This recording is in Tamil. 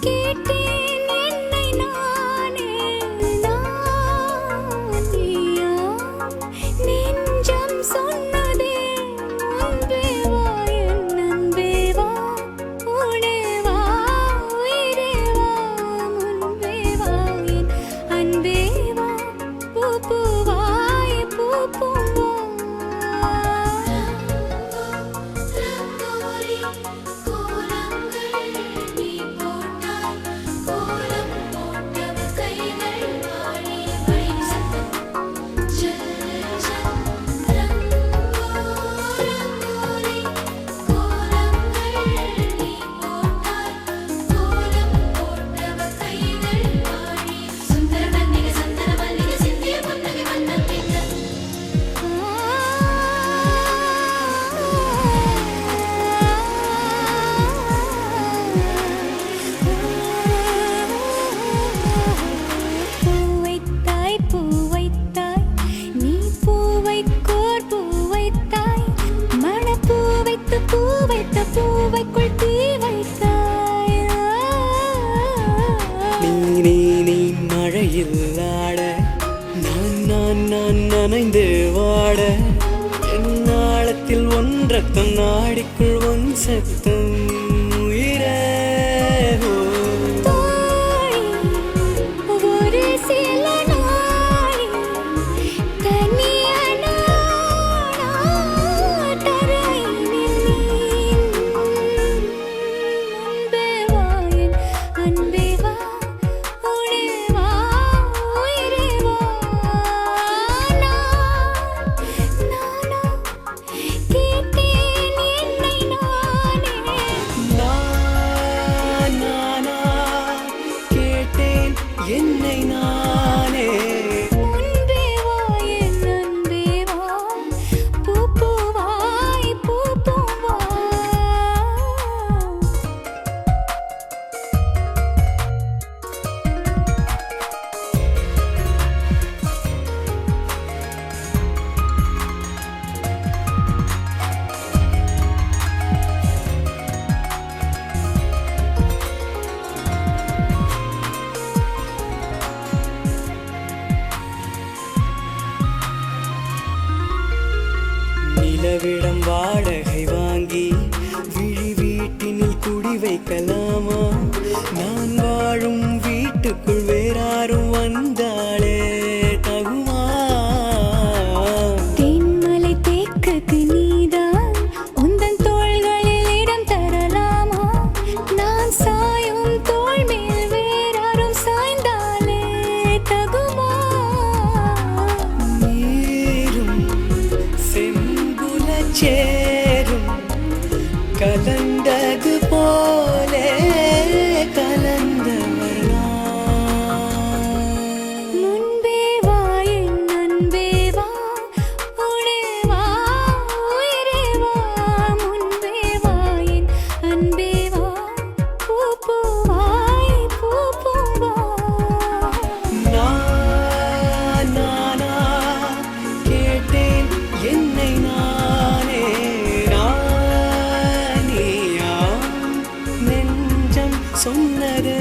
கேட்டேன் என்னை நானே நான் நீயா நெஞ்சம் சொன்னதே அன்பே வா என் அன்பே வா உடே வா உயிரே வா முன்பே வா என் அன்பே வா பூ பூவாய் பூ பூவா மழையில் ஆட நான் நனைந்து வாட என்னாளத்தில் ஒன்றத்தம் நாடிக்குள் ஒன் சத்தம் உயிரே என்னை நானே முன்பே வா என் அன்பே வா பூ பூவாய் பூ பூவா நிலவிடம் வாடகை வாங்கி விழி வீட்டினில் குடி வைக்கலாமா நான் வாழும் வீட்டுக்குள் வேறாரும் வந்தாளே தகுமா தென்மலை தேக்குக்கு நீதான் உந்தன் தோள்களில் இடம் தரலாமா நான் சாயும் தோள் மேல் வேறாரும் சாய்ந்தாலே தகுமா நீரும் சேரும் கலந்தது போலே கலந்தவர் முன்பே வா என் அன்பே வா உடே வா உயிரே வா முன்பே வா என் அன்பே வா பூ பூவாய் பூ பூவா நானா கேட்டேன் என்னை நானே நீயா நெஞ்சம் சொன்னதே